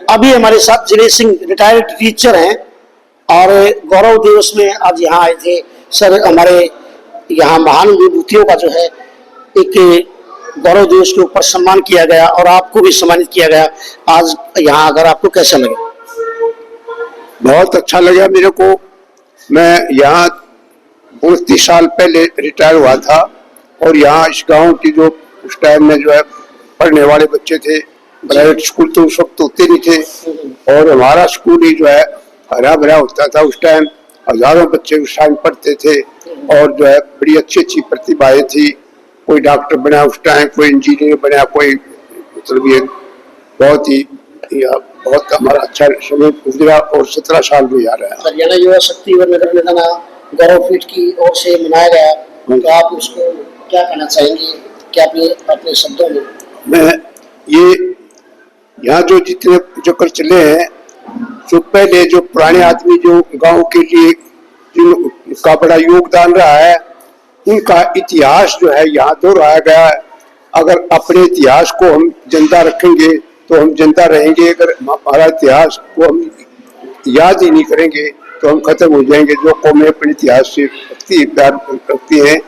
अभी हमारे साथ जिले सिंह रिटायर्ड टीचर हैं और गौरव दिवस में आज यहाँ आए थे। सर, हमारे यहाँ महान विभूतियों का जो है एक गौरव दिवस के ऊपर सम्मान किया गया और आपको भी सम्मानित किया गया। आज यहाँ आकर आपको कैसा लगा? बहुत अच्छा लगा मेरे को। मैं यहाँ 29 साल पहले रिटायर हुआ था और यहाँ इस गांव की जो उस टाइम में जो है पढ़ने वाले बच्चे थे, प्राइवेट स्कूल तो उस वक्त होते नहीं थे और हमारा स्कूल ही जो है हरा भरा होता था। उस टाइम हजारों बच्चे उस टाइम पढ़ते थे और जो है बड़ी अच्छी अच्छी प्रतिभाएं थी। कोई डॉक्टर बना उस टाइम, कोई इंजीनियर बना, कोई मतलब ये बहुत हमारा अच्छा समय गुजरा और 17 साल भी आ रहा है। हरियाणा युवा शक्ति व नगर निगम गौरव फीट की ओर से मनाया गया, तो आप उसको क्या कहना चाहेंगे? क्या अपने शब्दों में? मैं ये यहाँ जो जितने जो कर चले हैं, जो पहले जो पुराने आदमी जो गांव के लिए जिनका बड़ा योगदान रहा है, उनका इतिहास जो है यहाँ दोहराया गया है। अगर अपने इतिहास को हम जिंदा रखेंगे तो हम जिंदा रहेंगे। अगर हमारा इतिहास को हम याद ही नहीं करेंगे तो हम खत्म हो जाएंगे। जो कौमें अपने इतिहास से प्यार करती हैं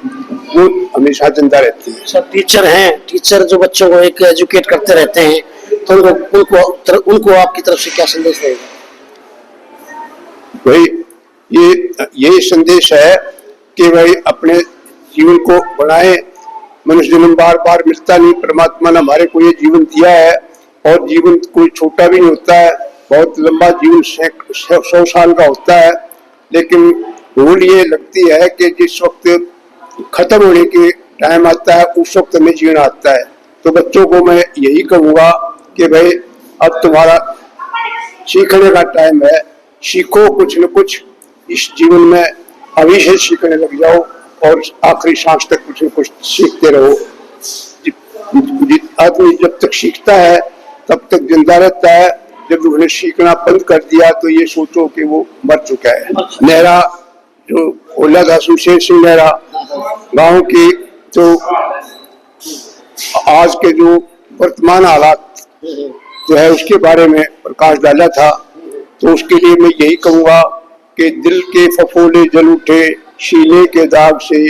वो हमेशा जिंदा रहती है। सब टीचर हैं, टीचर जो बच्चों को एक एजुकेट करते रहते हैं, तो उनको आपकी तरफ से क्या संदेश रहेगा? भाई ये संदेश है कि भाई अपने जीवन को बढ़ाएं। मनुष्य जन्म बार बार मिलता नहीं, परमात्मा ने हमारे को ये जीवन दिया है और जीवन कोई छोटा भी नहीं होता है। बहुत लंबा जीवन 100 साल का होता है, लेकिन भूल ये लगती है कि जिस वक्त खत्म होने के टाइम आता है उस वक्त में जीवन आता है। तो बच्चों को मैं यही कहूँगा कि भाई अब तुम्हारा सीखने का टाइम है, सीखो कुछ न कुछ इस जीवन में, अभी से सीखने लग जाओ और आखिरी सांस तक कुछ न कुछ सीखते रहो। आदमी जब तक सीखता है तब तक जिंदा रहता है। जब उन्हें सीखना बंद कर दिया तो ये सोचो कि वो मर चुका है। नेहरा जो बोला था, शमशेर सिंह नेहरा, गाँव की जो आज के जो वर्तमान हालात जो है उसके बारे में प्रकाश डाला था। तो उसके लिए मैं यही कहूँगा कि दिल के फफोले जल उठे शीले के दाग से,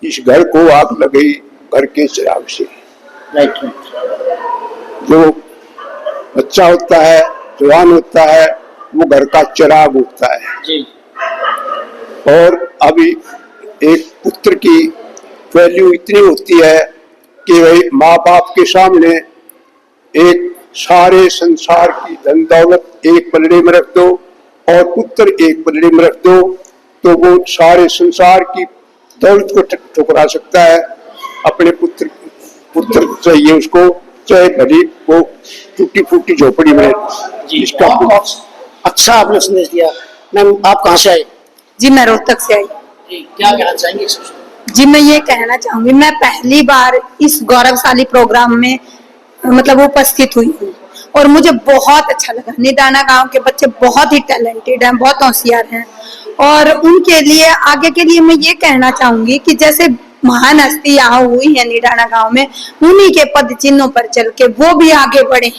इस घर को आग लगी घर के चिराग से। जो बच्चा होता है, जवान होता है, वो घर का चिराग होता है जी। और अभी एक पुत्र की वैल्यू इतनी होती है कि भाई माँ बाप के सामने एक सारे संसार की धन दौलत एक पलड़े में रख दो और पुत्र एक पलड़े में रख दो तो वो सारे संसार की दौलत को ठुकरा सकता है। अपने पुत्र चाहिए उसको, चाहे भली वो टूटी फूटी झोपड़ी में। इसका अच्छा आपने संदेश दिया। मैम, आप कहाँ से आए? जी, मैं रोहतक से आई। क्या कहना चाहेंगे? जी, मैं ये कहना चाहूंगी, मैं पहली बार इस गौरवशाली प्रोग्राम में मतलब उपस्थित हुई हूँ और मुझे बहुत अच्छा लगा। निदाना गांव के बच्चे बहुत ही टैलेंटेड हैं, बहुत होशियार हैं और उनके लिए आगे के लिए मैं ये कहना चाहूंगी कि जैसे महान हस्ती यहाँ हुई है निदाना गांव में, उन्हीं के पद चिन्हों पर चल के वो भी आगे बढ़े,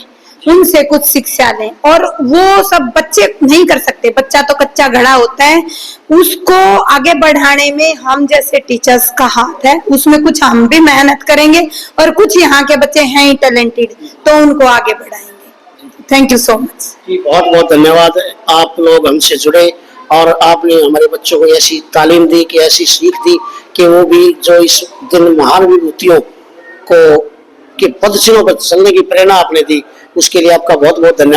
उनसे कुछ शिक्षा लें। और वो सब बच्चे नहीं कर सकते, बच्चा तो कच्चा घड़ा होता है, उसको आगे बढ़ाने में हम जैसे टीचर्स का हाथ है। उसमें कुछ हम भी मेहनत करेंगे और कुछ यहाँ के बच्चे हैं ही टैलेंटेड, तो उनको आगे बढ़ाएंगे। Thank you so much. बहुत बहुत धन्यवाद। आप लोग हमसे जुड़े और आपने हमारे बच्चों को ऐसी तालीम दी, कि ऐसी सीख दी कि वो भी जो इस दिन महान विभूतियों को के पद चिन्हों पर चलने की प्रेरणा आपने दी, उसके लिए आपका बहुत बहुत धन्यवाद।